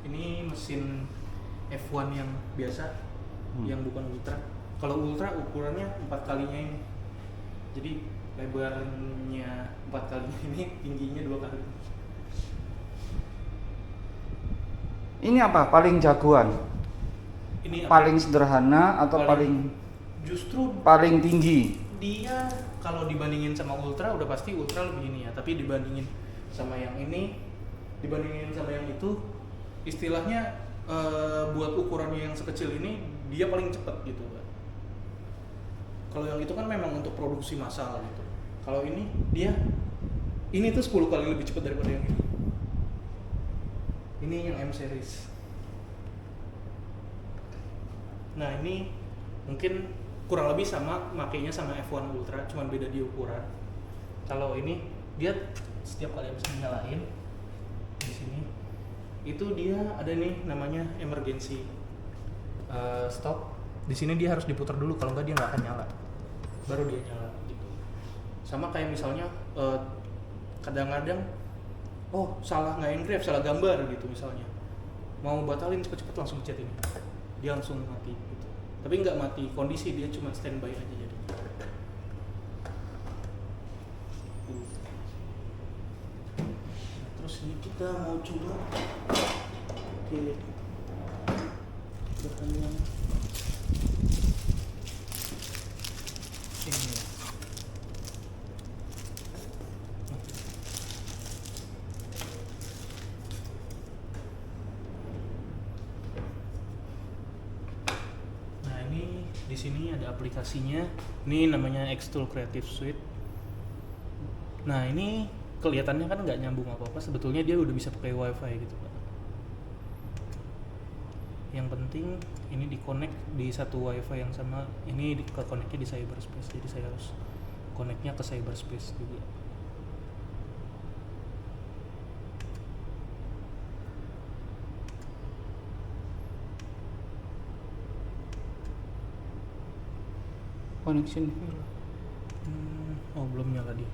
Ini mesin F1 yang biasa, yang bukan ultra. Kalau ultra ukurannya 4 kalinya ini. Jadi lebarnya 4 kalinya ini, tingginya 2 kali. Ini apa? Paling jagoan? Ini paling sederhana atau paling justru paling tinggi? Dia kalau dibandingin sama ultra udah pasti ultra lebih ini ya, tapi dibandingin sama yang ini, dibandingin sama yang itu, istilahnya buat ukurannya yang sekecil ini dia paling cepat gitu kan. Kalau yang itu kan memang untuk produksi massal gitu. Kalau ini ini tuh 10 kali lebih cepat daripada yang ini. Ini yang M series. Nah ini mungkin kurang lebih sama, makainya sama F1 Ultra, cuman beda di ukuran. Kalau ini dia setiap kali habis nyalain di sini, itu dia ada nih namanya emergency stop. Di sini dia harus diputar dulu, kalau nggak dia nggak akan nyala. Baru dia nyala gitu. Sama kayak misalnya kadang-kadang salah nge-engrave, salah gambar gitu misalnya. Mau batalin cepet-cepet langsung chat ini. Dia langsung mati gitu. Tapi nggak mati kondisi, dia cuma standby aja jadi. Nah, terus ini kita mau coba pakai bahan yang ini. Nah ini di sini ada aplikasinya. Ini namanya Xtool Creative Suite. Nah ini kelihatannya kan nggak nyambung apa-apa. Sebetulnya dia udah bisa pakai WiFi gitu Pak. Yang penting ini di-connect di satu WiFi yang sama. Ini ke-connect-nya di cyberspace. Jadi saya harus connect-nya ke cyberspace juga. Connection fail. Belum nyala dia.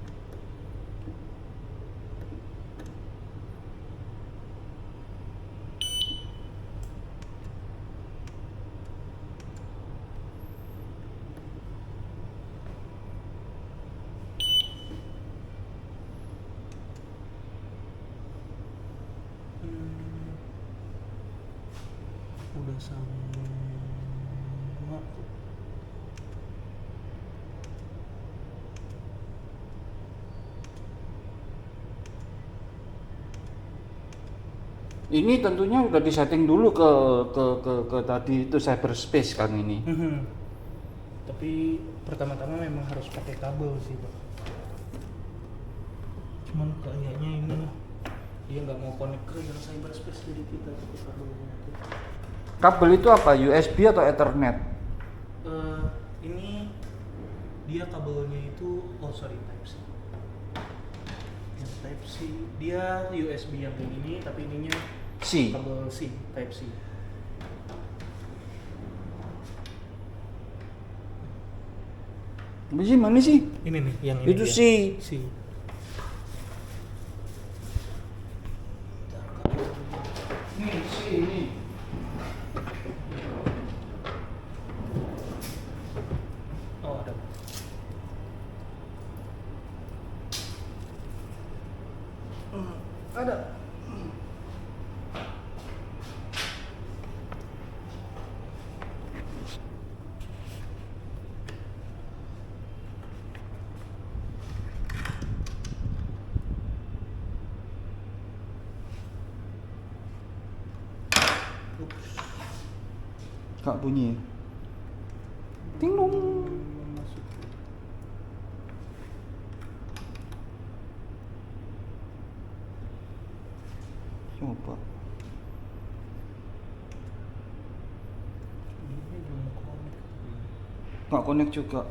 Udah sama. Ini tentunya udah disetting dulu ke tadi itu cyberspace kan ini. Tapi pertama-tama memang harus pakai kabel sih Pak. Cuman kayaknya ini dia nggak mau connect ke yang cyberspace, jadi kita pakai kabelnya aja. Kabel itu apa? USB atau Ethernet? Ini dia kabelnya itu Type C. Yang Type C dia USB yang ini, tapi ininya C. kabel C, Type C. Mana sih? Ini nih yang ini. Itu dia. C. C. Ini C ini. Oh ada. Ada. Kak bunyi. Ting dong. Masuk. Coba. Ini belum connect. Nggak connect juga.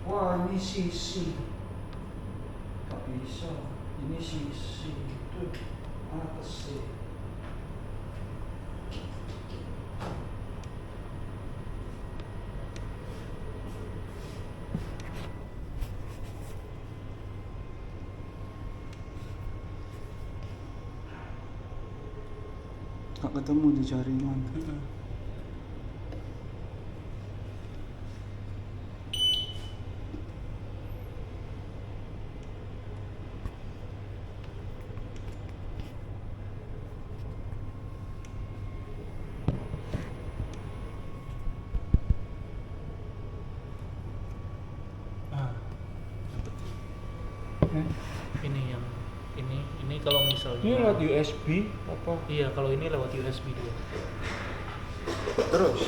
Wah ini sisi. Gak bisa. Ini sisi itu atas sih. Gak ketemu di jaringan. Ah, dapet. Ini yang ini kalau misalnya Ini lewat USB apa? iya, kalau ini lewat USB dia. Terus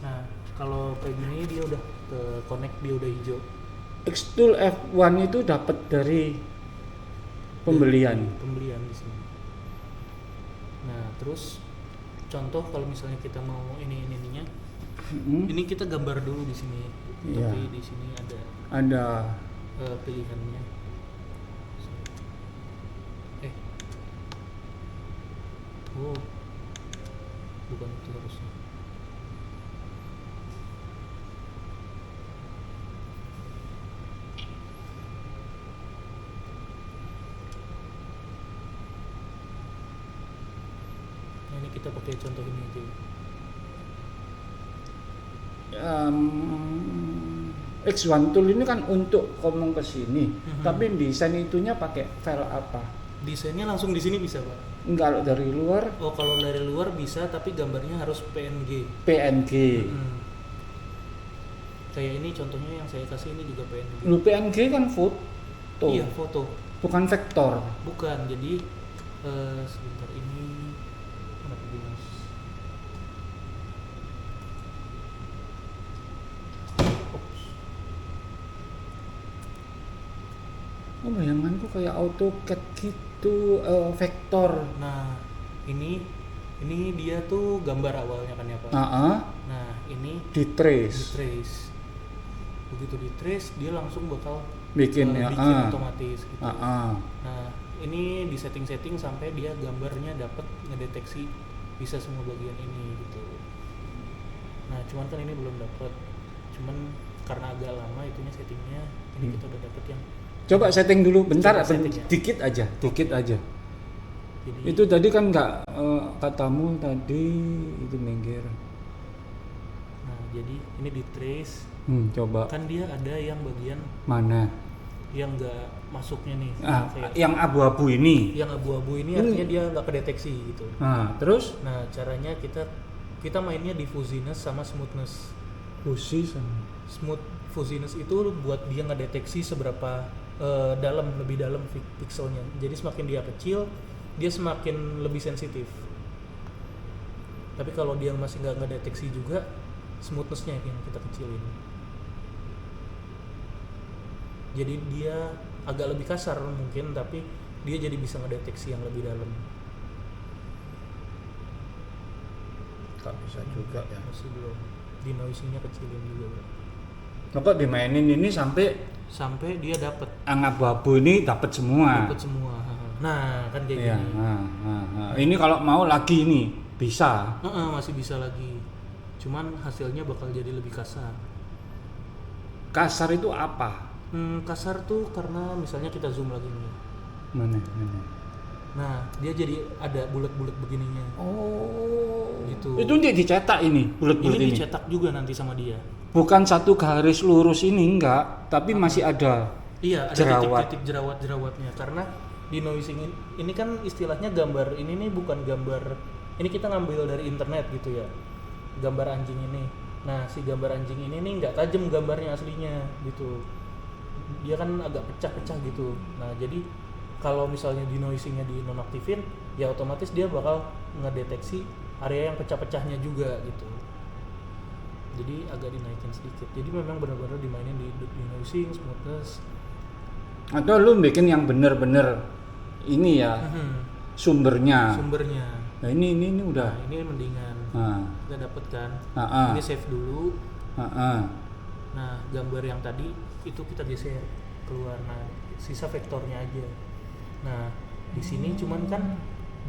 Nah, kalau kayak gini dia udah ke connect, dia udah hijau. Xtool F1 itu dapat dari pembelian. Pembelian di sini. Nah, terus contoh kalau misalnya kita mau ininya, ini kita gambar dulu di sini. Iya. Tapi di sini ada Ada pilihannya. Oh, bukan itu harusnya. Nah, ini kita pakai contoh ini aja. X1 tool ini kan untuk ngomong ke sini, tapi desain itunya pakai file apa? Desainnya langsung di sini bisa, Pak. Kalau dari luar Oh, kalau dari luar bisa, tapi gambarnya harus PNG. PNG. Kayak ini contohnya yang saya kasih ini juga PNG. Lu PNG kan foto, Iya, foto. bukan vektor. Bukan, jadi sebentar ini mana tadi, Mas? Ops. Oh, bayanganku kayak AutoCAD gitu, vektor. Nah, ini dia tuh gambar awalnya kan ya, Pak. Nah, ini Di trace. trace. Begitu di trace, dia langsung bakal Bikin ya. bikin otomatis gitu. Nah, ini di setting-setting sampai dia gambarnya dapat ngedeteksi bisa semua bagian ini gitu. Nah, cuman kan ini belum dapat. Cuman karena agak lama itunya settingnya, ini kita udah dapat yang coba setting dulu bentar, Coba setting ya. dikit aja. jadi Itu tadi kan nggak katamu tadi itu minggir. Nah, jadi ini di trace Coba kan dia ada yang bagian mana? yang nggak masuknya nih. Kayak Yang abu-abu ini. yang abu-abu ini artinya dia nggak kedeteksi gitu. Nah, terus Nah, caranya kita mainnya di fuzziness sama smoothness. Smooth fuzziness itu buat dia ngedeteksi seberapa lebih dalam pixelnya. Jadi semakin dia kecil, dia semakin lebih sensitif. Tapi kalau dia masih nggak ngedeteksi juga, smoothnessnya yang kita kecilin. Jadi dia agak lebih kasar mungkin, tapi dia jadi bisa ngedeteksi yang lebih dalam. nggak bisa juga ya. Masih belum. Denoising-nya kecilin juga, Bro. Maka dimainin ini sampai Dia dapat abu-abu ini dapat semua. semua. Nah, kan kayak Iya. gini. Ini kalau mau lagi ini bisa. Masih bisa lagi. Cuman hasilnya bakal jadi lebih kasar. Kasar itu apa? Kasar tuh karena misalnya kita zoom lagi nih. Mana? Nah, dia jadi ada bulat-bulat begininya. Oh. Gitu. Itu dia dicetak ini bulat-bulat Ini ini. dicetak juga nanti sama dia. Bukan satu garis lurus ini enggak, tapi masih ada. Iya, ada Jerawat. titik-titik jerawat-jerawatnya karena denoising ini kan istilahnya gambar ini nih bukan gambar. Ini kita ngambil dari internet gitu ya. Gambar anjing ini. Nah, si gambar anjing ini nih nggak tajam gambarnya aslinya gitu. Dia kan agak pecah-pecah gitu. Nah, jadi kalau misalnya denoisingnya dinonaktifin, ya otomatis dia bakal ngedeteksi area yang pecah-pecahnya juga gitu. Jadi agak dinaikin sedikit. Jadi memang benar-benar dimainin di denoising, smoothness. Atau lu bikin yang bener-bener ini ya sumbernya. Nah, ini udah. Nah, ini mendingan. Kita dapat kan. Ini save dulu. Nah, gambar yang tadi itu kita geser keluar. Nah, sisa vektornya aja. Nah, di sini cuman kan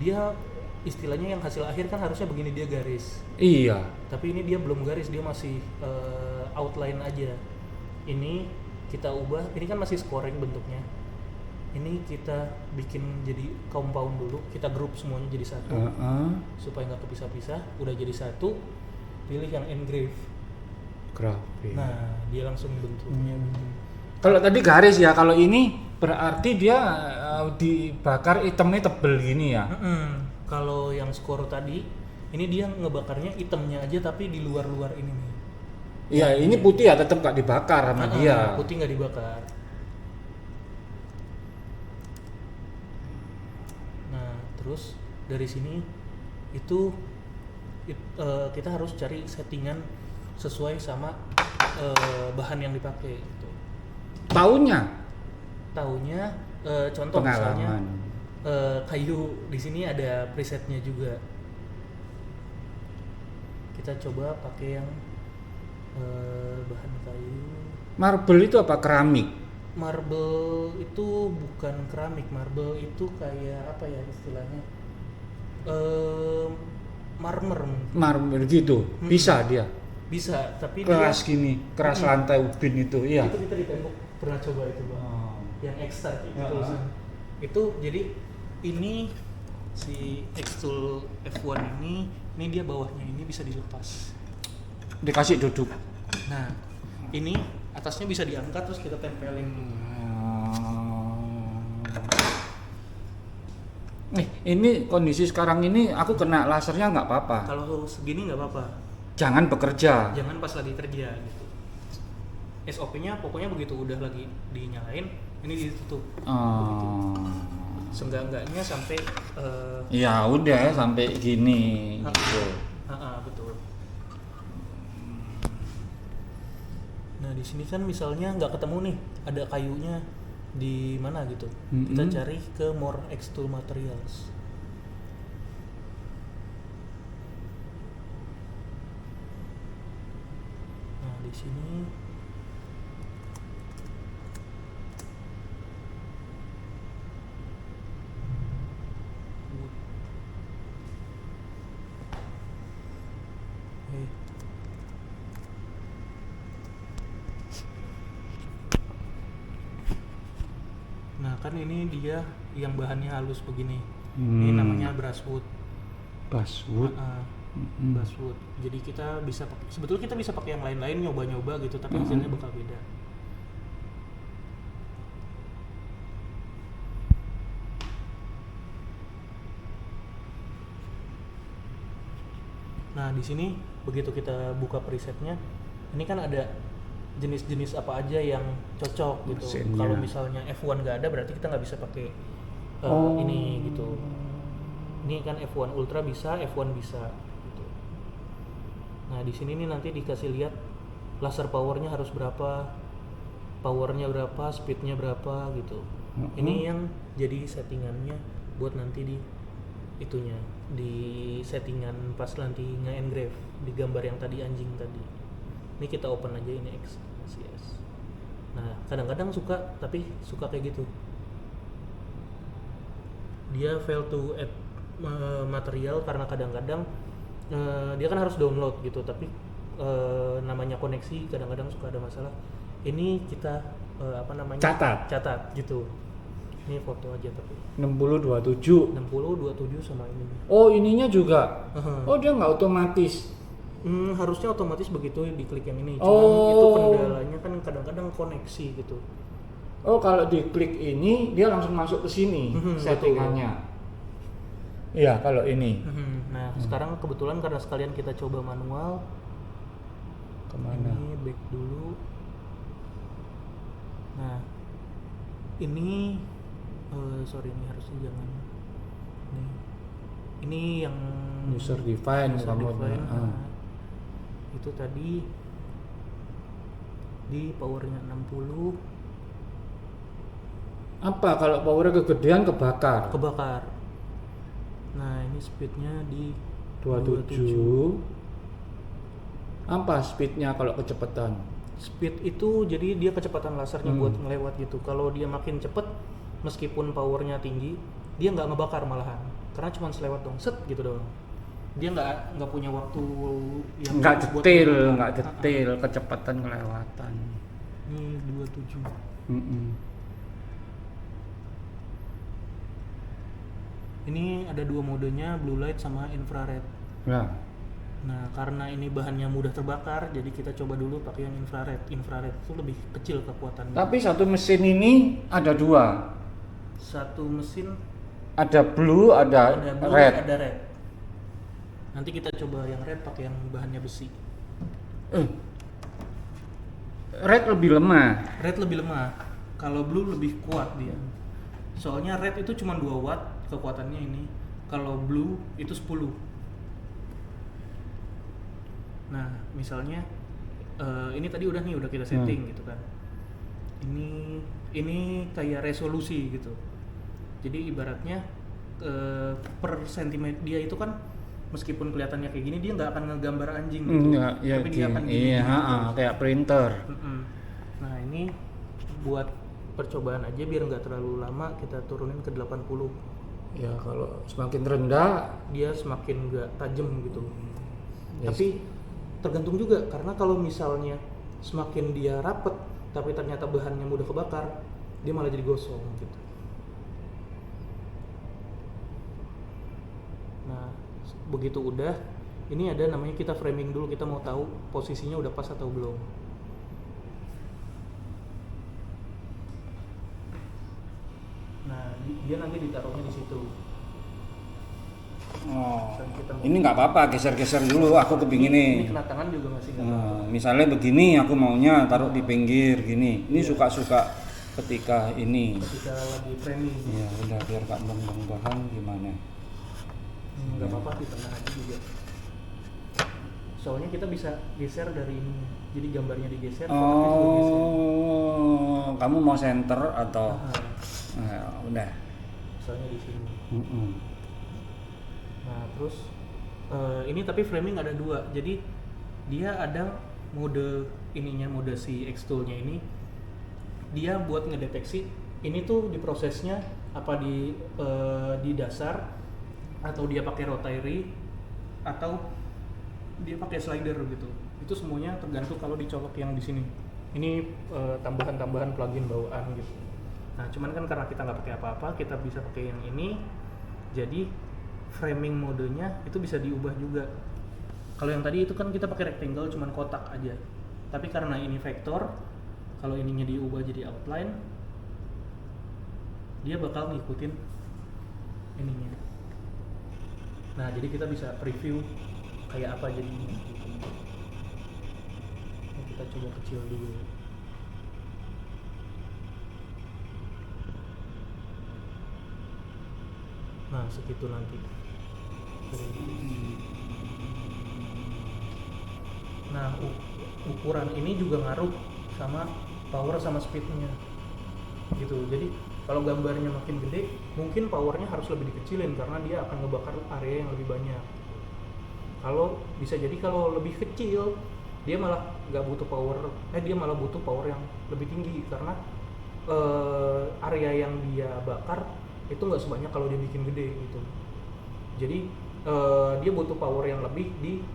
dia istilahnya yang hasil akhir kan harusnya begini, dia garis. Iya. Tapi ini dia belum garis, dia masih outline aja. Ini kita ubah, ini kan masih scoring bentuknya. ini kita bikin jadi compound dulu, kita grup semuanya jadi satu supaya nggak kepisah-pisah. Udah jadi satu, pilih yang engrave grafik. Nah dia langsung bentuknya gitu. Kalau tadi garis ya, kalau ini berarti dia dibakar itemnya tebel gini ya. Kalau yang skor tadi ini dia ngebakarnya itemnya aja tapi di luar-luar ini nih. Iya, ini putih ya tetap nggak dibakar sama dia. Putih nggak dibakar. Nah, terus dari sini itu kita harus cari settingan sesuai sama bahan yang dipakai. Gitu. Tahunnya Contoh pengalaman. misalnya kayu di sini ada presetnya juga. Kita coba pakai yang bahan kayu. Marble itu apa? Keramik? Marble itu bukan keramik, marble itu kayak apa ya istilahnya? Marmer. Marble gitu, bisa dia? Bisa, tapi Keras dia, gini, keras lantai ubin itu, iya. Itu kita di tembok pernah coba itu bang. Yang extra itu itu jadi ini si X-Tool F1 ini dia bawahnya ini bisa dilepas. Dikasih duduk. Nah, ini atasnya bisa diangkat terus kita tempelin. Ini kondisi sekarang ini aku kena lasernya nggak apa-apa. Kalau segini nggak apa-apa. Jangan bekerja. Jangan pas lagi kerja gitu. SOP-nya pokoknya begitu udah lagi dinyalain, ini ditutup. Seenggak-enggaknya sampai Ya udah ya sampai gini gitu. Betul. Nah di sini kan misalnya nggak ketemu nih ada kayunya di mana gitu, kita cari ke more X-Tool materials. Nah di sini nah kan ini dia yang bahannya halus begini. Ini namanya brushwood. Basswood. Basswood. Jadi kita bisa sebetulnya kita bisa pakai yang lain-lain nyoba-nyoba gitu, tapi hasilnya bakal beda. Nah di sini begitu kita buka presetnya, ini kan ada jenis-jenis apa aja yang cocok gitu. Kalau misalnya F1 nggak ada berarti kita nggak bisa pakai ini gitu. Ini kan F1 Ultra bisa, F1 bisa gitu. Nah di sini nih nanti dikasih lihat laser powernya harus berapa, powernya berapa, speednya berapa gitu. Ini yang jadi settingannya buat nanti di itunya, di settingan pas nanti nge-engrave di gambar yang tadi anjing tadi. Ini kita open aja ini XCS. Nah kadang-kadang suka kayak gitu, dia fail to add material karena kadang-kadang dia kan harus download gitu, tapi namanya koneksi kadang-kadang suka ada masalah. Ini kita catat gitu. Ini foto aja tapi 6027 sama ini. Oh ininya juga. Oh dia nggak otomatis. Harusnya otomatis begitu diklik yang ini. Cuman itu kendalanya kan kadang-kadang koneksi gitu. Oh kalau diklik ini dia langsung masuk ke sini settingannya. Iya kalau ini. Nah sekarang kebetulan karena sekalian kita coba manual. Kemana? Ini back dulu. Nah ini sorry ini harusnya jangan. Ini yang user define kamu. Itu tadi di powernya 60. Apa kalau powernya kegedean kebakar? Nah ini speednya di 27. Apa speednya kalau kecepatan? Speed itu jadi dia kecepatan lasernya buat ngelewat gitu. Kalau dia makin cepet meskipun powernya tinggi dia nggak ngebakar malahan karena cuma selewat dong set gitu doang. Dia nggak punya waktu yang nggak detail kecepatan kelewatan. Ini 27. Ini ada dua modenya, blue light sama infrared. Ya. Nah, karena ini bahannya mudah terbakar, jadi kita coba dulu pakai yang infrared. Infrared itu lebih kecil kekuatannya. Tapi satu mesin ini ada dua. Satu mesin Ada blue, ada blue, red. ada red. Nanti kita coba yang red pakai yang bahannya besi. Red lebih lemah. Red lebih lemah. Kalau blue lebih kuat dia. Soalnya red itu cuma 2 watt kekuatannya ini. Kalau blue itu 10. Nah, misalnya ini tadi udah kita setting gitu kan. Ini kayak resolusi gitu. Jadi ibaratnya per sentimeter dia itu kan meskipun kelihatannya kayak gini dia nggak akan ngegambar anjing gitu. Ya, Tapi dia akan kayak printer. Nah, ini buat percobaan aja biar nggak terlalu lama, kita turunin ke 80. Ya kalau semakin rendah Dia semakin nggak tajam gitu. Yes. Tapi tergantung juga, karena kalau misalnya semakin dia rapet tapi ternyata bahannya mudah kebakar, dia malah jadi gosong gitu. Nah, begitu udah, ini ada namanya kita framing dulu, kita mau tahu posisinya udah pas atau belum. Nah, dia nanti ditaruhnya di situ. Oh, Kita mau- ini nggak apa-apa, geser-geser dulu. Aku kepingin nih. Ini kena tangan juga masih nggak apa-apa. Misalnya begini, aku maunya taruh di pinggir gini. Ini suka-suka ketika ini. Ketika lagi framing. Ya udah biar nggak bahan gimana. Nggak apa-apa di tengah aja juga. Soalnya kita bisa geser dari ini. Jadi gambarnya digeser, kotaknya juga geser. Oh, kamu mau center atau? Udah. Misalnya di sini. Mm-mm. Nah, terus ini tapi framing ada 2. Jadi dia ada mode ininya, mode si X tool-nya ini. Dia buat ngedeteksi ini tuh diprosesnya apa di dasar, atau dia pakai rotary, atau dia pakai slider gitu. Itu semuanya tergantung kalau dicolok yang di sini. Ini tambahan-tambahan plugin bawaan gitu. Nah, cuman kan karena kita nggak pakai apa-apa, kita bisa pakai yang ini. Jadi framing modenya itu bisa diubah juga. Kalau yang tadi itu kan kita pakai rectangle, cuman kotak aja. Tapi karena ini vektor, kalau ininya diubah jadi outline, dia bakal ngikutin ininya. Nah, jadi kita bisa preview kayak apa jadinya. Nah, kita coba kecil dulu. Nah, segitu nanti. Nah, ukuran ini juga ngaruh sama power sama speednya gitu. Jadi kalau gambarnya makin gede, mungkin powernya harus lebih dikecilin karena dia akan ngebakar area yang lebih banyak. Kalau bisa jadi kalau lebih kecil, dia malah nggak butuh power, dia malah butuh power yang lebih tinggi karena area yang dia bakar itu nggak sebanyak kalau dia bikin gede gitu. Jadi dia butuh power yang lebih di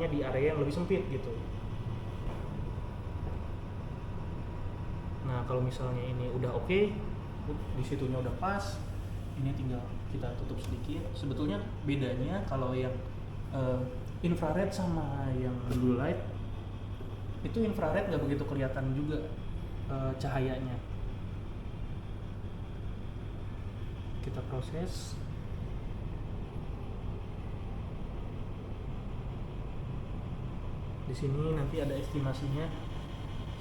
di area yang lebih sempit gitu. Nah, kalau misalnya ini udah oke, di situnya udah pas, ini tinggal kita tutup sedikit. Sebetulnya bedanya kalau yang infrared sama yang blue light, itu infrared nggak begitu kelihatan juga cahayanya. Kita proses. Di sini nanti ada estimasinya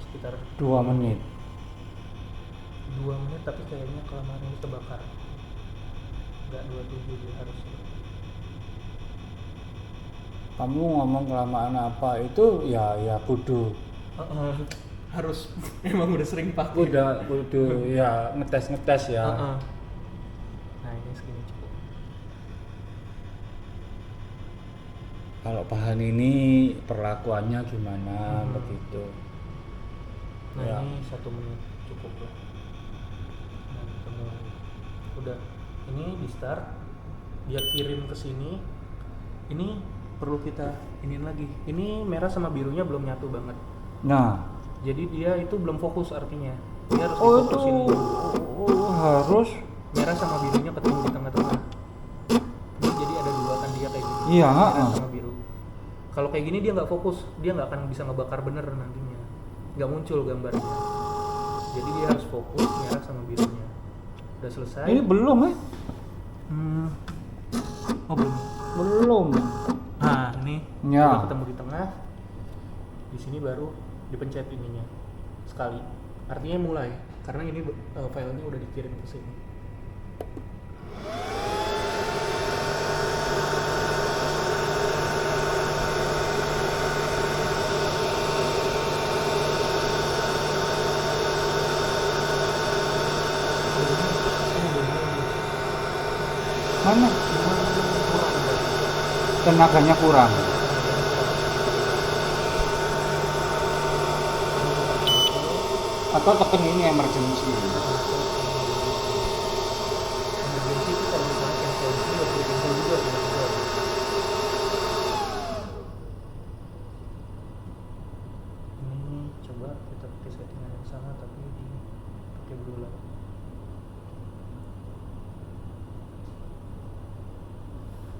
sekitar 2 menit. 2 menit, tapi kayaknya kelamaan ini terbakar. Nggak 27 dia harusnya. Kamu ngomong kelamaan apa itu ya kudu. Harus emang udah sering pakai. Kudu ya ngetes ya. Nah, ini segini cukup. Kalau bahan ini perlakuannya gimana begitu. Nah, Ya. ini 1 menit cukup lah. Nah, tunggu. Udah, ini di start, dia kirim ke sini. Ini perlu kita iniin lagi. Ini merah sama birunya belum nyatu banget. Nah, Jadi dia itu belum fokus artinya. Dia harus difokusin dulu. harus Merah sama birunya ketemu di tengah-tengah. Iya, merah sama biru. Kalau kayak gini dia nggak fokus, dia nggak akan bisa ngebakar bener nantinya, nggak muncul gambarnya. Jadi dia harus fokus merah sama birunya. Udah selesai. Ini belum ya? Oh belum. Belum. Nah ini Ya. udah ketemu di tengah. Di sini baru dipencet ininya sekali. Artinya mulai, karena ini filenya udah dikirim ke sini. Mana? Tenaganya kurang. Atau tekan ini emergency. Emergency itu kalau misalnya cancel di sini nggak boleh cancel juga tiba-tiba. Ini coba kita pakai settingan yang sama tapi di pakai blue light.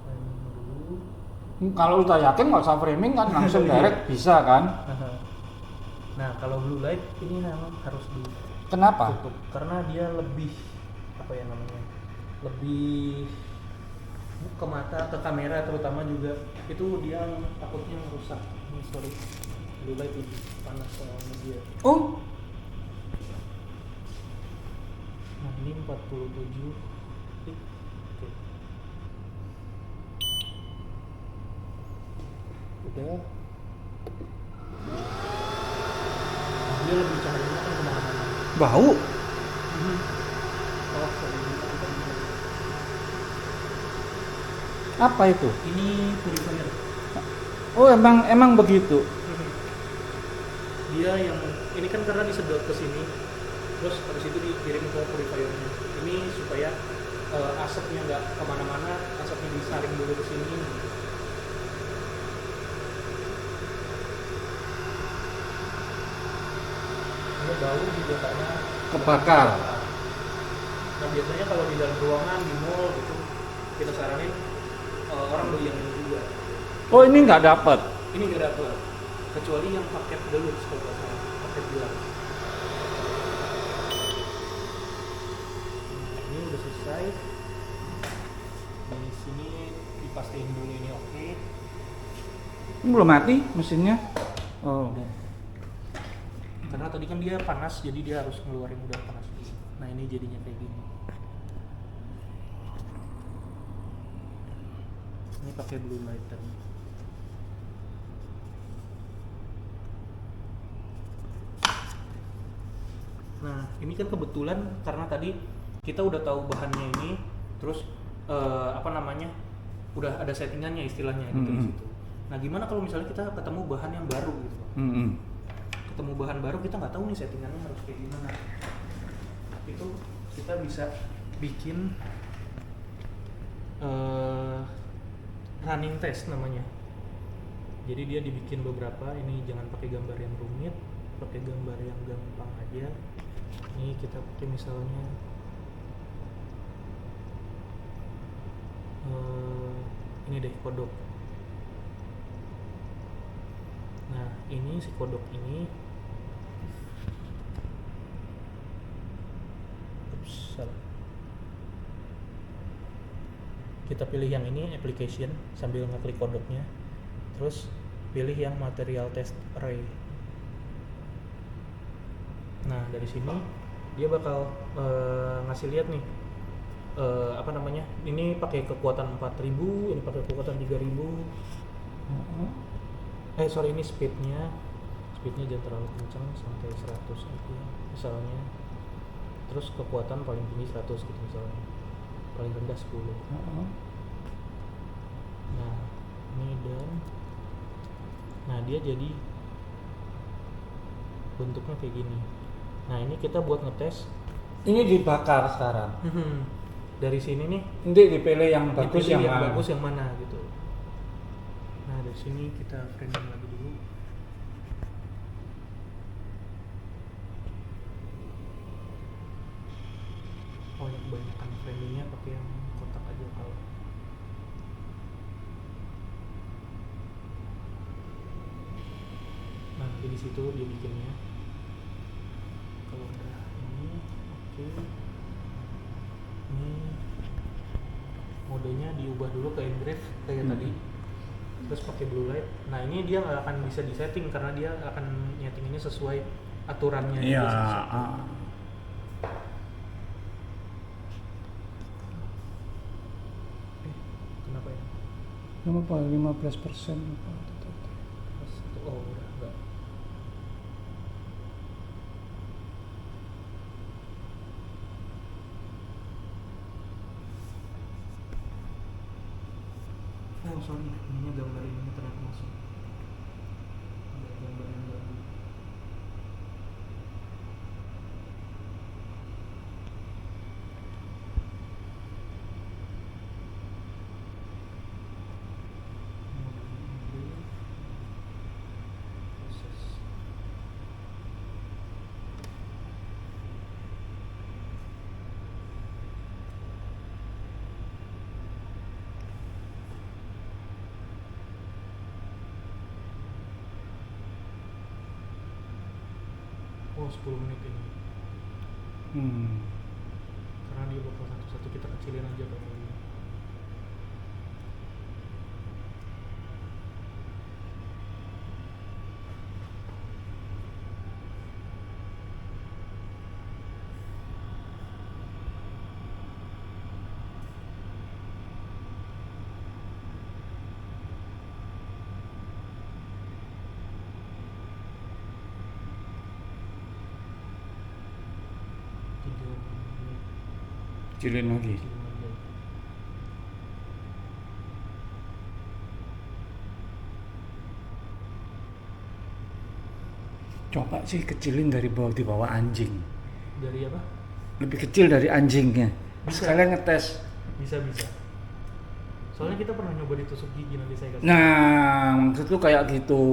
Framing dulu. Kalau udah yakin nggak usah framing kan, langsung direct bisa kan? Nah kalau blue light ini memang harus Kenapa? ditutup karena dia lebih apa ya namanya, lebih ke mata, ke kamera terutama juga itu dia takutnya merusak. Ini sorry, blue light lebih panas soalnya dia. Oh, Nah ini 47 tik. Oke. Udah. Dia lebih cahayanya kan kemana-mana. bau. Oh sorry, Apa itu? ini purifier. Oh, emang begitu. Dia yang ini kan karena disedot ke sini, terus habis itu dikirim ke purifiernya. Ini supaya asapnya nggak kemana-mana, asapnya disaring dulu ke sini. Ini bau juga karena Kebakar. Nah biasanya kalau di dalam ruangan di mall gitu kita saranin orang beli yang ini juga. Oh, ini nggak dapat. Ini nggak dapet, kecuali yang paket deluxe kalau nggak salah, paket deluxe. Ini udah selesai. Di sini dipastiin dulu ini oke. Ini belum mati mesinnya. Oh. Karena tadi kan dia panas, jadi dia harus ngeluarin udara panas dulu. Nah ini jadinya kayak gini. Ini pakai blue light tadi. Nah ini kan kebetulan karena tadi kita udah tahu bahannya ini, terus apa namanya, udah ada settingannya istilahnya gitu di situ. Nah gimana kalau misalnya kita ketemu bahan yang baru gitu? Ketemu bahan baru kita nggak tahu nih settingannya harus kayak gimana. Itu kita bisa bikin running test namanya. Jadi dia dibikin beberapa, ini jangan pakai gambar yang rumit, pakai gambar yang gampang aja. Ini kita pakai misalnya ini deh, kodok. Nah ini si kodok ini, salah. Kita pilih yang ini application sambil ngeklik kodoknya, terus pilih yang material test array. Nah dari sini dia bakal ngasih lihat nih apa namanya, ini pakai kekuatan 4000, ini pakai kekuatan 3000. Sorry, ini speednya jangan terlalu kencang, sampai 100 aja misalnya. Terus kekuatan paling tinggi 100 gitu misalnya, paling rendah 10. Nah ini dan nah dia jadi bentuknya kayak gini. Nah ini kita buat ngetes. Ini dibakar sekarang. Dari sini nih Nanti dipilih yang bagus dipilih yang mana. bagus yang mana gitu. Nah dari sini kita framing lagi dulu. Oh ya, kebanyakan framingnya pakai yang kotak aja kalau. jadi di situ dia bikinnya. Kalau udah ini oke. Ini modenya diubah dulu ke engrave kayak tadi, terus pakai blue light. Nah ini dia nggak akan bisa disetting karena dia akan nyetinginnya sesuai aturannya. Iya. Kenapa ya? Kenapa 15%? Oh udah enggak. Oh sorry, ini gambar ini ternyata masuk. Ada gambar yang baru. Proses. Oh 10 menit ini. Karena dia bakal satu-satu kita kecilin aja kalau ini. Kecilin lagi. Coba sih kecilin dari bawah di bawah anjing. Dari apa? Lebih kecil dari anjingnya. Bisa. Sekalian ngetes. Bisa. Soalnya kita pernah nyoba ditusuk gigi, nanti saya kasih. Nah, maksud lu kayak gitu.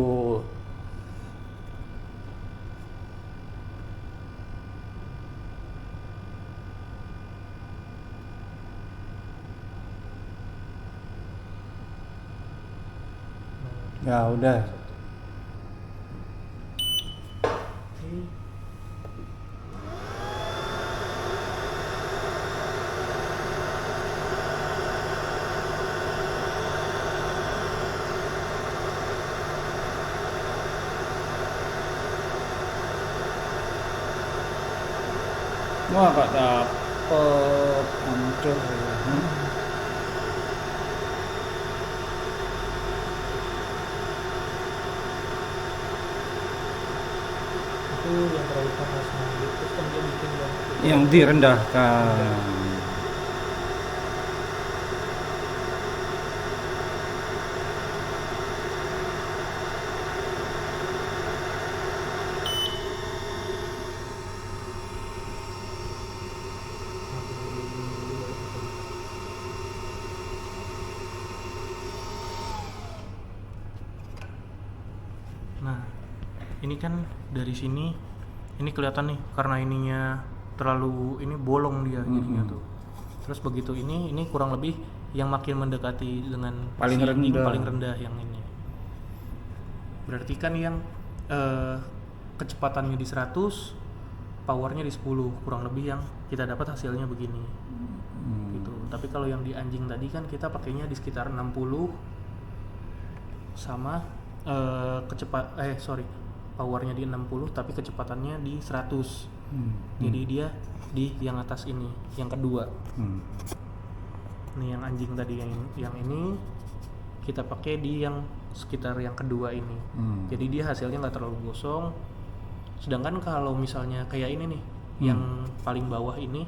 Ya udah. Wah, gak dapet. Hancur. Itu yang terlalu panas nanti, terus kan dia bikin Yang direndahkan. Nah, ini kan dari sini, ini kelihatan nih karena ininya terlalu ini bolong dia jadinya tuh. Terus begitu ini kurang lebih yang makin mendekati dengan Paling si rendah. paling rendah yang ini. Berarti kan yang kecepatannya di 100, powernya di 10, kurang lebih yang kita dapat hasilnya begini. Gitu. Tapi kalau yang di anjing tadi kan kita pakainya di sekitar 60 sama powernya di 60 tapi kecepatannya di 100. Jadi dia di yang atas ini, yang kedua. Nih yang anjing tadi yang ini kita pakai di yang sekitar yang kedua ini. Jadi dia hasilnya nggak terlalu gosong. Sedangkan kalau misalnya kayak ini nih, yang paling bawah ini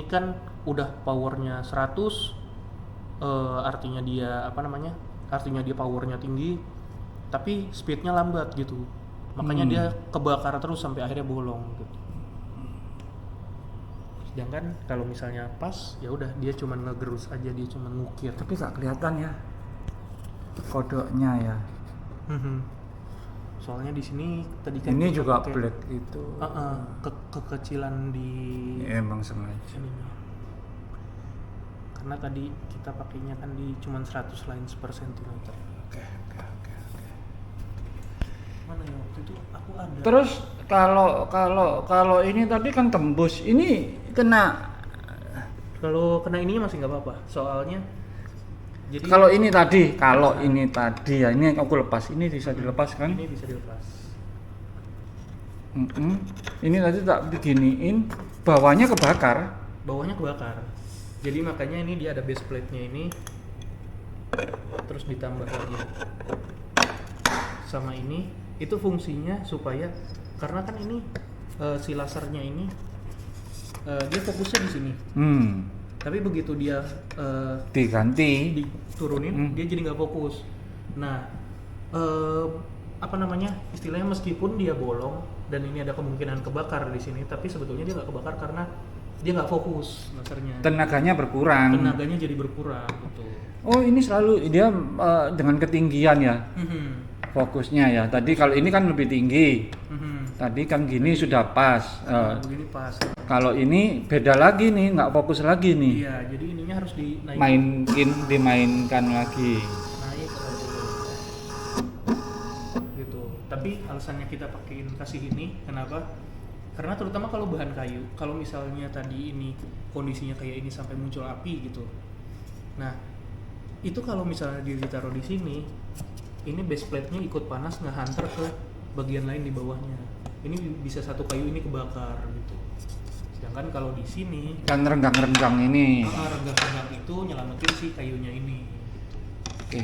kan udah powernya 100, artinya dia artinya dia powernya tinggi, tapi speednya lambat gitu. Makanya dia kebakar terus sampai akhirnya bolong gitu. Sedangkan kalau misalnya pas, ya udah dia cuman ngegerus aja, dia cuman ngukir. Tapi gak kelihatan ya kodoknya ya. Soalnya di sini tadi kan Ini kita juga pakai, black itu. kekecilan di Ya, emang sengaja. ininya. Karena tadi kita pakainya kan di cuman 100 lines per sentimeter. Oke. Mana ya waktu itu aku ada. Terus kalau ini tadi kan tembus, ini kena. Kalau kena ininya masih nggak apa-apa, soalnya jadi Kalau ini tadi ya, ini aku lepas, ini bisa dilepas kan? Ini bisa dilepas. Ini tadi tak beginiin, bawahnya kebakar. Bawahnya kebakar. Jadi makanya ini dia ada base plate-nya ini. Terus ditambah lagi sama ini, itu fungsinya supaya karena kan ini si lasernya ini dia fokusnya di sini. Tapi begitu dia Diganti, diturunin, dia jadi nggak fokus. Nah, apa namanya, istilahnya meskipun dia bolong dan ini ada kemungkinan kebakar di sini, tapi sebetulnya dia nggak kebakar karena dia nggak fokus lasernya. tenaganya berkurang. Tenaganya jadi berkurang gitu. Oh, ini selalu dia dengan ketinggian ya fokusnya ya. Tadi kalau ini kan lebih tinggi. Tadi kan gini sudah pas. Begini pas. Kalau ini beda lagi nih, nggak fokus lagi nih. Iya, jadi ininya harus dinaikin. Dimainkan lagi. Naik lagi. Gitu. Tapi alasannya kita pakein kasih ini, kenapa? Karena terutama kalau bahan kayu, kalau misalnya tadi ini kondisinya kayak ini sampai muncul api gitu. Nah, itu kalau misalnya ditaruh di sini, ini base plate-nya ikut panas ngehantar ke bagian lain di bawahnya. Ini bisa satu kayu ini kebakar gitu. Sedangkan kalau di sini Kan renggang-renggang ini. renggang-renggang itu nyelamatin si kayunya ini gitu. Oke.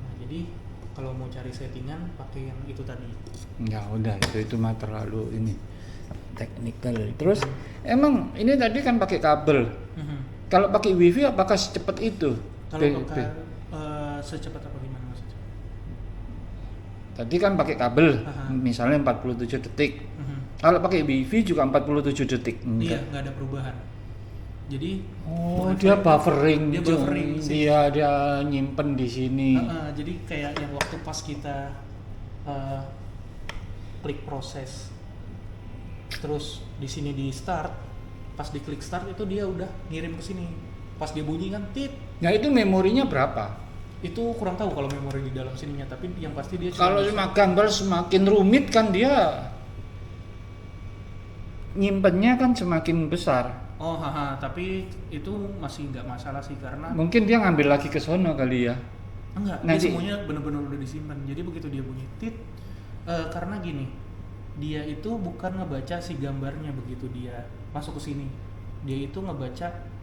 Nah, jadi kalau mau cari settingan pakai yang itu tadi. Ya udah, itu mah terlalu ini technical. Terus emang ini tadi kan pakai kabel. Kalau pakai wifi apakah secepat itu? Kalau pakai secepat apa gimana maksudnya? Tadi kan pakai kabel, misalnya 47 detik. Kalau pakai wifi juga 47 detik. Iya, nggak ada perubahan. Jadi dia buffering. Dia buffering sih. Dia nyimpen di sini. Jadi kayak yang waktu pas kita klik proses, terus di sini di start, pas diklik start itu dia udah ngirim ke sini. Pas dia bunyi kan tit. Nah itu memorinya berapa? Itu kurang tahu kalau memori di dalam sininya, tapi yang pasti dia kalau gambar semakin rumit kan dia nyimpennya kan semakin besar. Tapi itu masih nggak masalah sih karena mungkin dia ngambil lagi ke sono kali ya. Enggak, dia semuanya benar-benar udah disimpan. Jadi begitu dia bunyi tit, karena gini, dia itu bukan ngebaca si gambarnya begitu dia masuk ke sini. Dia itu ngebaca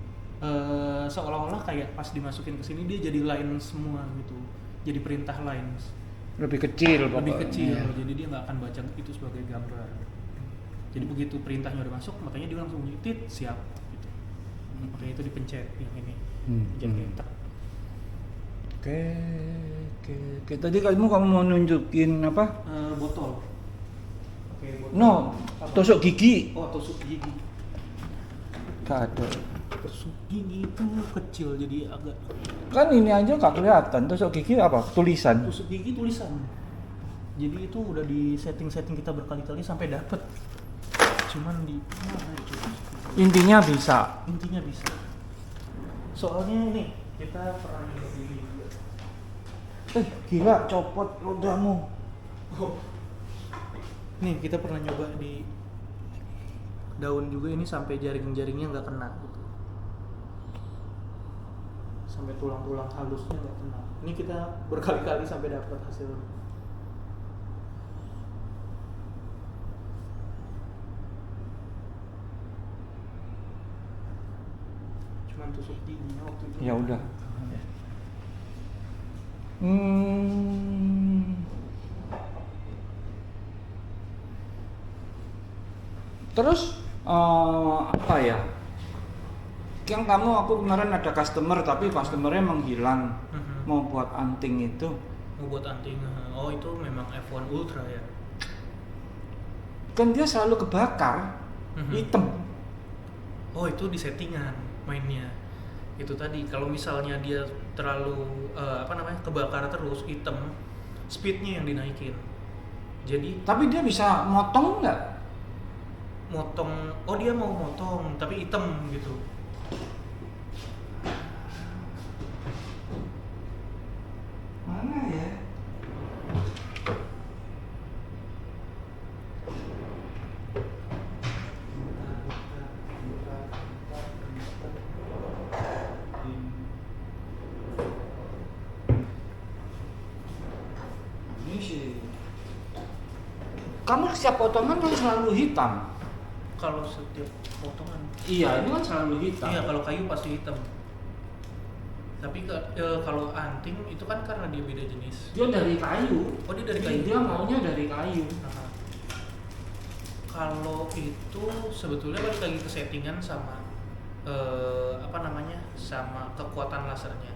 seolah-olah kayak pas dimasukin ke sini dia jadi line semua gitu. Jadi perintah lines. Lebih kecil pokoknya. Lebih kecil. Jadi dia nggak akan baca itu sebagai gambar. Jadi begitu perintahnya udah masuk, makanya dia langsung bunyi tit, siap gitu. Makanya itu dipencet yang ini. Pencet enter. Oke. Tadi kamu mau nunjukin apa? Botol. Oke, botol. No, tusuk gigi. Oh, tusuk gigi. Gak ada. Tusuk gigi itu kecil jadi agak. Kan ini aja gak kelihatan. Tusuk gigi apa? Tulisan. Tusuk gigi tulisan. Jadi itu udah di setting kita berkali-kali sampai dapet. Cuman di Intinya bisa. Soalnya ini kita pernah nyoba ini juga. Gila, copot rodamu. Nih kita pernah nyoba di daun juga, ini sampai jaring-jaringnya nggak kena gitu. Sampai tulang-tulang halusnya nggak kena. Ini kita berkali-kali sampai dapat hasilnya. Cuman tusuk giginya waktu itu. Ya udah. Terus apa ya? Yang aku kemarin ada customer tapi customernya menghilang. Mau buat anting itu. Mau buat anting. Oh, itu memang F1 Ultra ya. Kan dia selalu kebakar. Hitam. Oh, itu di settingan mainnya. Itu tadi kalau misalnya dia terlalu kebakar terus hitam, speednya yang dinaikin. Jadi tapi dia bisa motong nggak? Motong, oh dia mau motong tapi hitam gitu. Mana ya? sih. Kamu setiap potongan kan selalu hitam. Kalau setiap potongan. Iya, ini kan selalu hitam. Iya, kalau kayu pasti hitam. Tapi kalau anting itu kan karena dia beda jenis. Dia dari kayu. Oh, dia dari kayu. Dia maunya dari kayu. Nah, kalau itu sebetulnya balik lagi ke settingan sama sama kekuatan lasernya.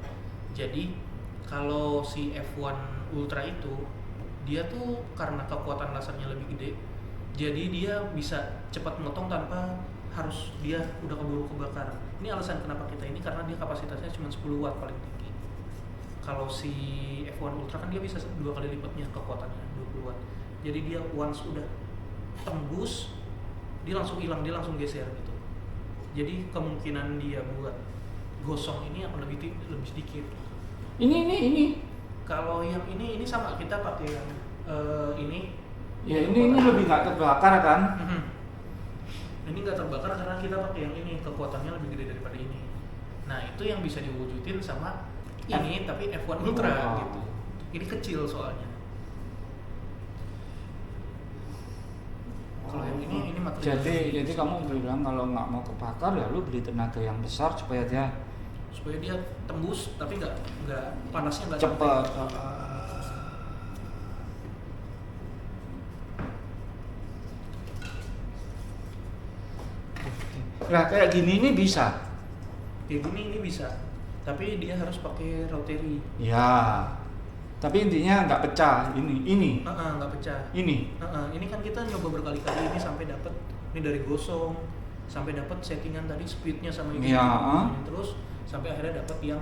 Jadi kalau si F1 Ultra itu dia tuh karena kekuatan lasernya lebih gede, jadi dia bisa cepat motong tanpa harus dia udah keburu kebakar. Ini alasan kenapa kita ini, karena dia kapasitasnya cuma 10 watt paling tinggi. Kalau si F1 Ultra kan dia bisa 2 kali lipatnya kekuatannya, 20 watt. Jadi dia once udah tembus, dia langsung hilang, dia langsung geser gitu. Jadi kemungkinan dia buat gosong ini akan lebih sedikit. Ini. Kalau yang ini sama, kita pakai yang ini. Ya ini lebih nggak terbakar kan? Ini nggak terbakar karena kita pakai yang ini, kekuatannya lebih gede daripada ini. Nah itu yang bisa diwujudin sama ini, tapi F1 Ultra gitu. Ini kecil soalnya. Kalau yang ini material. Jadi kamu bilang kalau nggak mau kebakar ya lu beli tenaga yang besar supaya dia tembus, tapi nggak panasnya nggak cepat. Nah kayak gini ini bisa. Kayak gini ini bisa, tapi dia harus pakai rotary. Ya. Tapi intinya nggak pecah ini. Nggak pecah. Ini kan kita nyoba berkali-kali ini sampai dapat ini dari gosong, sampai dapat settingan tadi speednya sama ini. Ya. Terus sampai akhirnya dapat yang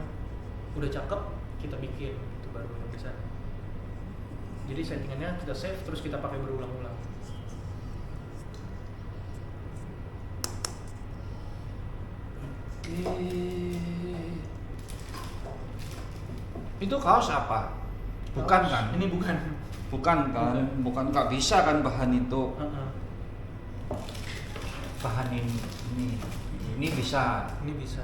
udah cakep, kita bikin itu baru yang bisa. Jadi settingannya kita save terus kita pakai berulang-ulang. Itu kaos apa? Bukan kaos, kan? Ini bukan. Bukan kan? Bukan nggak bisa kan bahan itu. Bahan ini bisa. Ini bisa.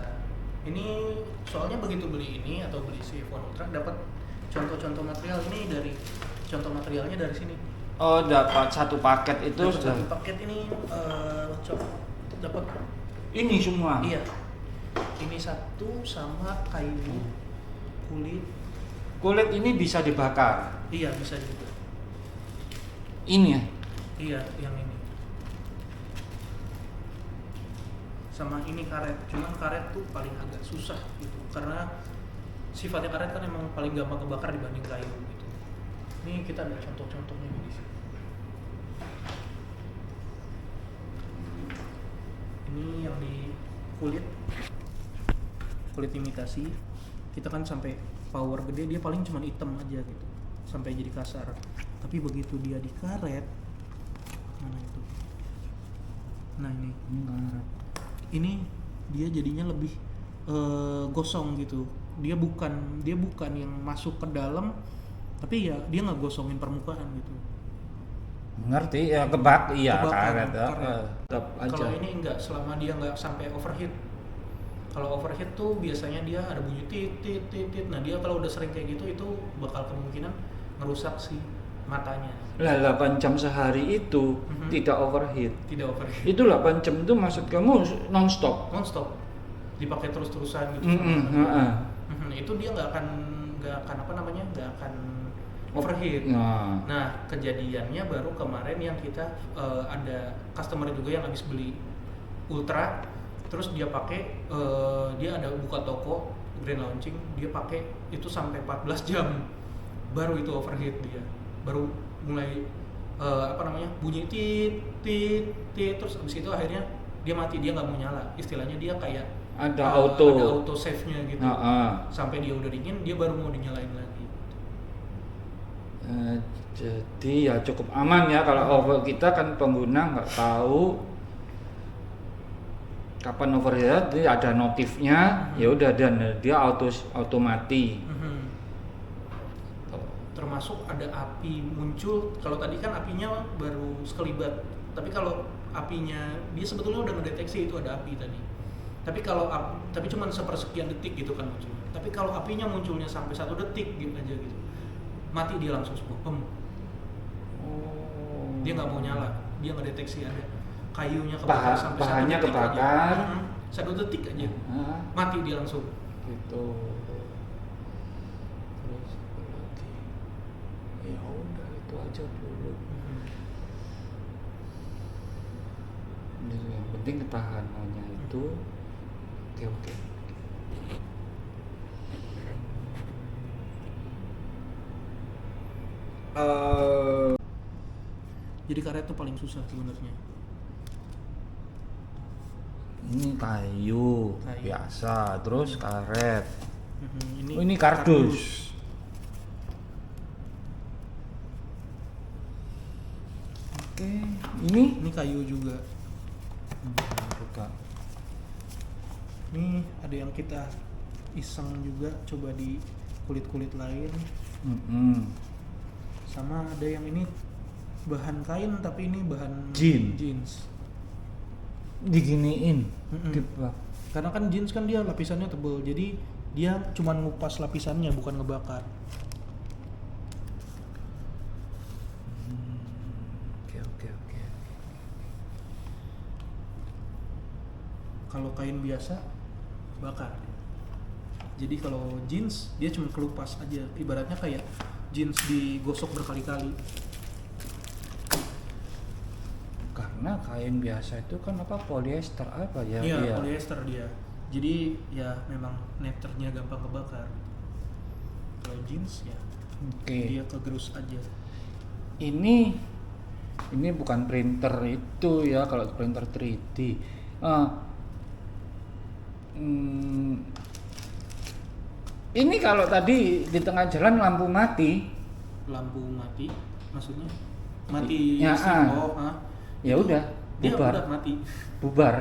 Ini soalnya begitu beli ini atau beli si F1 Ultra dapat contoh-contoh material ini dari contoh materialnya dari sini. Oh, dapat satu paket itu Dapat sudah. satu paket ini dapat Ini semua. Iya. Ini satu sama kayu kulit. Kulit ini bisa dibakar. Iya, bisa juga. Ini ya. Iya, yang ini. Sama ini karet. Cuman karet tuh paling agak susah gitu. Karena sifatnya karet kan emang paling gampang kebakar dibanding kayu gitu. Ini kita ada contoh-contohnya di sini. Ini yang di kulit imitasi. Kita kan sampai power gede, dia paling cuma hitam aja gitu, sampai jadi kasar. Tapi begitu dia di karet, mana itu? Nah ini dia jadinya lebih gosong gitu. Dia bukan yang masuk ke dalam, tapi ya dia nggak gosongin permukaan gitu. Ngerti ya, kebak iya karet. Tetap aja. Kalau ini enggak, selama dia nggak sampai overheat. Kalau overheat tuh biasanya dia ada bunyi tit. Nah dia kalau udah sering kayak gitu itu bakal kemungkinan ngerusak si matanya. Lah 8 jam sehari itu tidak overheat. Tidak overheat. Itu 8 jam itu maksud kamu non-stop? Non-stop. Dipakai terus-terusan gitu. Itu dia nggak akan overheat. Nah kejadiannya baru kemarin yang kita ada customer juga yang habis beli Ultra. Terus dia pakai, dia ada buka toko grand launching, dia pakai itu sampai 14 jam baru itu overheat dia, baru mulai bunyi tit terus abis itu akhirnya dia mati, dia nggak mau nyala, istilahnya dia kayak ada auto save nya gitu, sampai dia udah dingin dia baru mau dinyalain lagi. Jadi ya cukup aman ya kalau kita kan pengguna nggak tahu kapan overheat, jadi ada notifnya, ya udah dan dia auto mati. Termasuk ada api muncul. Kalau tadi kan apinya baru sekelibat, tapi kalau apinya dia sebetulnya udah mendeteksi itu ada api tadi. Tapi cuma sepersekian detik gitu kan munculnya. Tapi kalau apinya munculnya sampai 1 detik gitu aja gitu, mati dia langsung semua. Dia nggak mau nyala, dia nggak deteksi ada kayunya kebakar sampai bahannya 1 detik kebakar. aja. 1 detik aja, mati dia langsung. Gitu. Terus lagi, ya udah itu aja dulu. Yang penting ketahanannya itu oke. Jadi karet tuh paling susah sebenarnya. Ini kayu biasa, terus karet. Ini kardus. Oke, ini kayu juga. Buka. Ini ada yang kita iseng juga, coba di kulit-kulit lain. Sama ada yang ini bahan kain tapi ini bahan jeans. Diginiin. Karena kan jeans kan dia lapisannya tebal, jadi dia cuma ngupas lapisannya, bukan ngebakar. Oke. Kalau kain biasa bakar. Jadi kalau jeans dia cuma kelupas aja, ibaratnya kayak jeans digosok berkali-kali. Karena kain biasa itu kan polyester apa ya? Iya, polyester dia. Jadi ya memang netternya gampang kebakar. Kalau jeans ya dia kegerus aja. Ini bukan printer itu ya, kalau printer 3D. Ini kalau tadi di tengah jalan lampu mati maksudnya mati ya, ya itu udah dia bubar. udah mati. Bubar.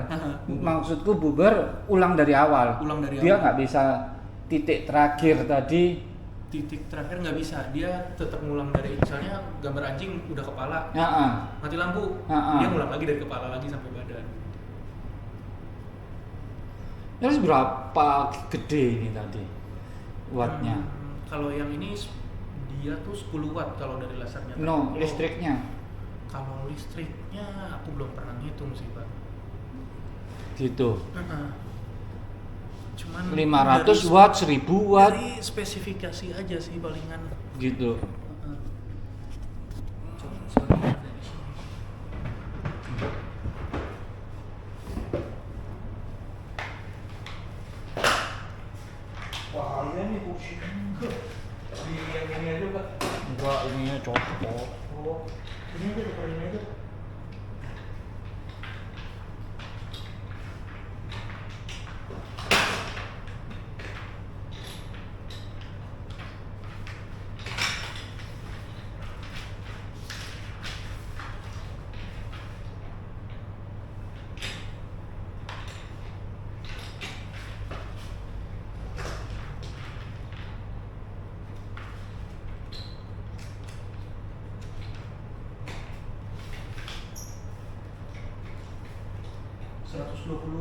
Maksudku bubar, ulang dari awal. Dia nggak bisa titik terakhir tadi. Titik terakhir nggak bisa, dia tetap ngulang dari, misalnya gambar anjing udah kepala, mati lampu, dia ngulang lagi dari kepala lagi sampai badan. Terus berapa gede ini tadi wattnya? Kalau yang ini dia tuh 10 watt kalau dari lasernya. Listriknya? Kalau listriknya aku belum pernah ngitung sih, Pak. Gitu. Cuman 500 watt, 1000 watt. Dari spesifikasi aja sih palingan. Gitu. Wah, iya nih kursi. Di yang ini aja, Pak. Enggak, ininya cocok. Oh, ini aja tukar ini aja.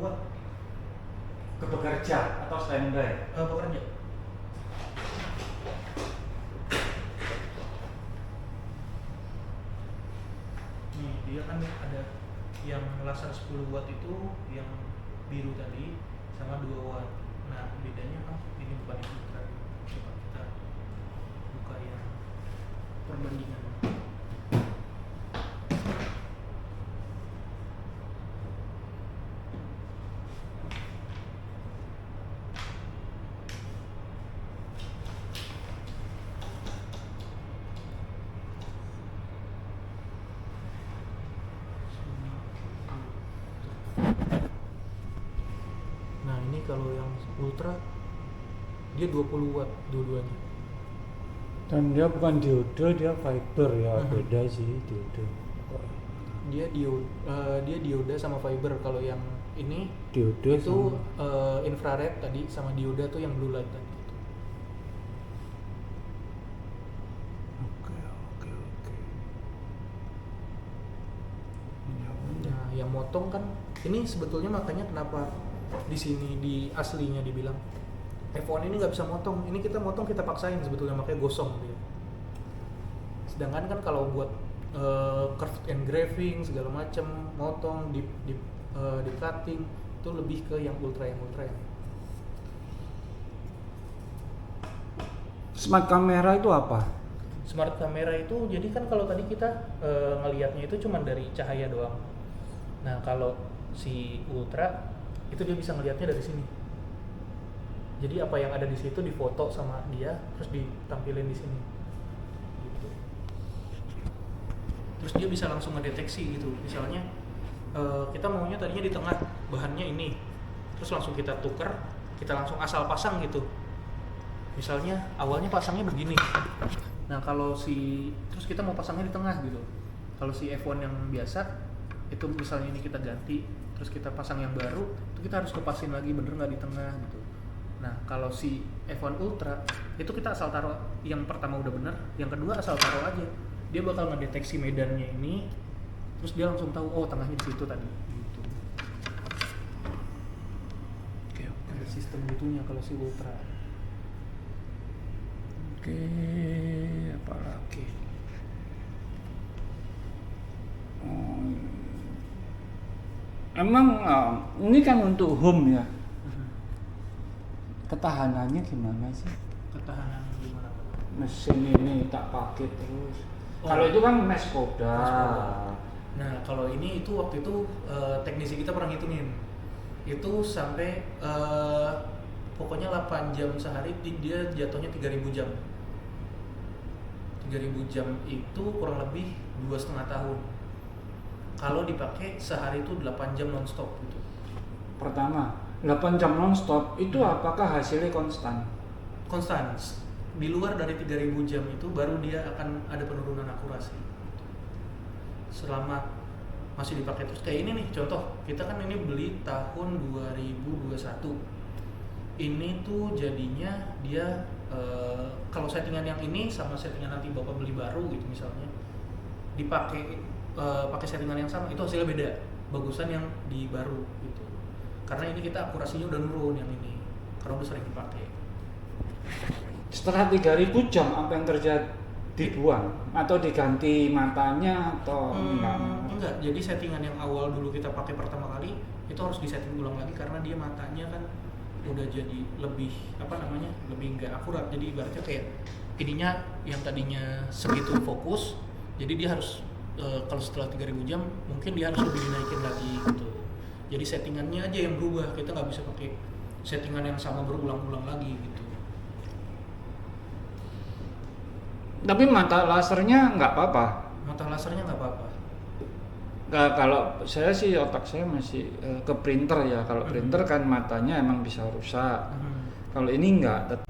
Watt. Bekerja atau standby? Bekerja. Nih dia kan ada yang laser 10 watt itu yang biru tadi sama 2 watt. Nah bedanya ini bukan yang ultra. Coba kita buka yang perbandingan. Nah ini kalau yang ultra dia 20 watt dua-duanya. Dan dia bukan diodo, dia fiber ya, beda sih diodo. Dia dioda sama fiber. Kalau yang ini Diodo itu infrared tadi, sama dioda tuh yang blue light tadi. Oke. Nah yang motong kan ini sebetulnya, makanya kenapa di sini di aslinya dibilang F1 ini nggak bisa motong. Ini kita motong, kita paksain sebetulnya, makanya gosong dia. Sedangkan kan kalau buat curved engraving segala macam, motong, di cutting, itu lebih ke yang ultra ya. Smart kamera itu apa? Smart kamera itu jadi kan kalau tadi kita ngelihatnya itu cuma dari cahaya doang. Nah kalau si ultra itu dia bisa ngelihatnya dari sini. Jadi apa yang ada di situ difoto sama dia terus ditampilin di sini. Gitu. Terus dia bisa langsung ngedeteksi gitu. Misalnya kita maunya tadinya di tengah bahannya ini, terus langsung kita tuker, kita langsung asal pasang gitu. Misalnya awalnya pasangnya begini. Nah kalau terus kita mau pasangnya di tengah gitu. Kalau si F1 yang biasa itu misalnya ini kita ganti, terus kita pasang yang baru, itu kita harus kepasin lagi bener nggak di tengah gitu. Nah kalau si F1 Ultra itu kita asal taruh, yang pertama udah bener, yang kedua asal taruh aja. Dia bakal ngedeteksi medannya ini, terus dia langsung tahu oh tengahnya di situ tadi. Gitu. Oke. Ada sistem gitunya kalau si Ultra. Oke, apa lagi? Emang ini kan untuk home ya. Ketahanannya gimana sih? Ketahanan gimana? Mesin ini tak pakai terus. Kalau itu kan mes Skoda. Nah kalau ini itu waktu itu teknisi kita pernah ngitungin. Itu sampai pokoknya 8 jam sehari dia jatuhnya 3.000 jam. 3.000 jam itu kurang lebih 2,5 tahun. Kalau dipakai sehari itu 8 jam non-stop gitu. Pertama, 8 jam non-stop itu apakah hasilnya konstan? Konstan. Di luar dari 3.000 jam itu baru dia akan ada penurunan akurasi. Selama masih dipakai terus kayak ini nih contoh, kita kan ini beli tahun 2021. Ini tuh jadinya dia kalau settingan yang ini sama settingan nanti bapak beli baru gitu misalnya dipakai pakai settingan yang sama itu hasilnya beda, bagusan yang di baru gitu. Karena ini kita akurasinya udah nurun yang ini karena udah sering dipakai. Setelah 3.000 jam apa yang terjadi? Dibuang atau diganti matanya atau enggak. Jadi settingan yang awal dulu kita pakai pertama kali itu harus disetting ulang lagi karena dia matanya kan udah jadi lebih lebih nggak akurat. Jadi ibaratnya kayak ininya yang tadinya segitu fokus, jadi dia harus kalau setelah 3.000 jam mungkin dia harus lebih dinaikin lagi gitu. Jadi settingannya aja yang berubah, kita nggak bisa pakai settingan yang sama berulang-ulang lagi gitu. Tapi mata lasernya nggak apa-apa. Mata lasernya nggak apa-apa. Nggak, kalau saya sih otak saya masih ke printer ya. Kalau printer kan matanya emang bisa rusak. Kalau ini nggak.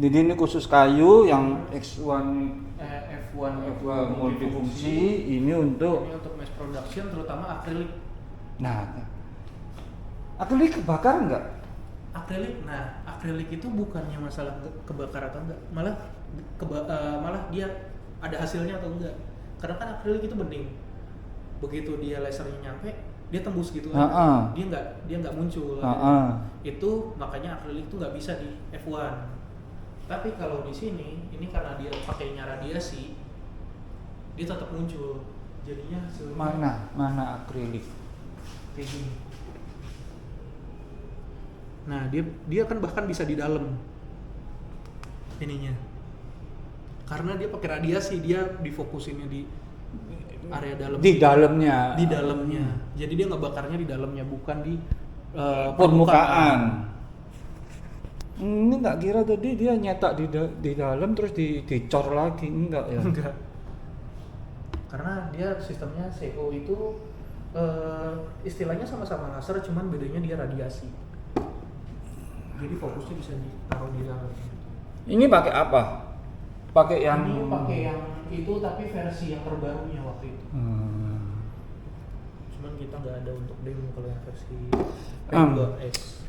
Jadi ini khusus kayu yang X1 F1 multifungsi. Ini untuk mass production terutama akrilik. Nah, akrilik kebakar nggak? Akrilik itu bukannya masalah kebakar atau enggak, malah dia ada hasilnya atau enggak. Karena kan akrilik itu bening. Begitu dia lasernya nyampe, dia tembus gitu kan. Dia nggak muncul. Itu makanya akrilik itu nggak bisa di F1. Tapi kalau di sini, ini karena dia pakainya radiasi, dia tetap muncul. Jadinya Mana akrilik? Kayak gini. Nah, dia kan bahkan bisa di dalam ininya. Karena dia pakai radiasi, dia difokusinnya di area dalam. Di dalamnya. Di dalamnya. Jadi dia ngebakarnya di dalamnya, bukan di permukaan. Ini nggak kira tadi dia nyetak di dalam terus dicor lagi, enggak ya? Enggak. Karena dia sistemnya CO itu istilahnya sama-sama laser, cuman bedanya dia radiasi. Jadi fokusnya bisa ditaruh di dalam. Ini pakai apa? Pakai yang itu tapi versi yang terbarunya waktu itu. Cuman kita nggak ada untuk demo kalau yang versi P2S.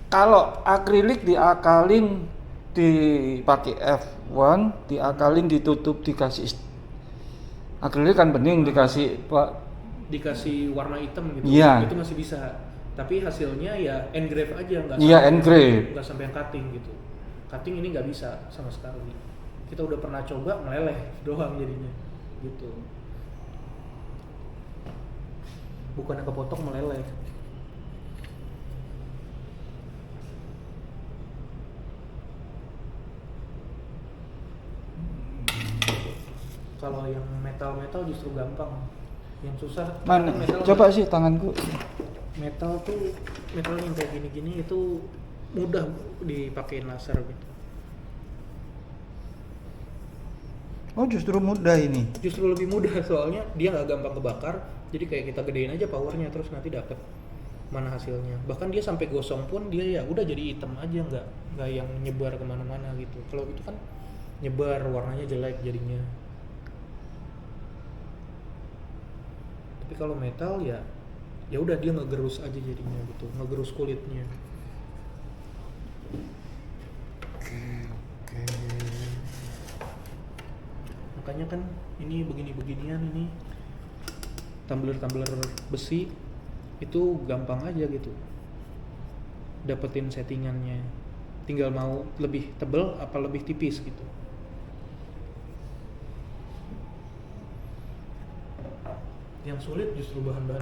Kalau akrilik diakalin dipakai F1, diakalin ditutup dikasih akrilik kan bening dikasih warna hitam gitu. Iya. Itu masih bisa. tapi hasilnya ya engrave aja, Iya, engrave. nggak sampai yang cutting gitu. Cutting ini nggak bisa sama sekali. Kita udah pernah coba meleleh doang jadinya gitu, bukannya kepotong meleleh. Kalau yang metal justru gampang, yang susah Mana? metal. Coba sih tanganku. Metal yang kayak gini-gini itu mudah dipakein laser gitu. Oh, justru mudah ini. Justru lebih mudah soalnya dia nggak gampang kebakar, jadi kayak kita gedein aja powernya terus nanti dapet mana hasilnya. Bahkan dia sampai gosong pun dia ya udah jadi hitam aja, nggak yang nyebar kemana-mana gitu. Kalau itu kan nyebar, warnanya jelek jadinya. Tapi kalau metal ya udah dia ngegerus aja jadinya gitu, ngegerus kulitnya. Oke. Makanya kan ini begini-beginian ini tumbler besi itu gampang aja gitu dapetin settingannya, tinggal mau lebih tebal apa lebih tipis gitu. Yang sulit justru bahan-bahan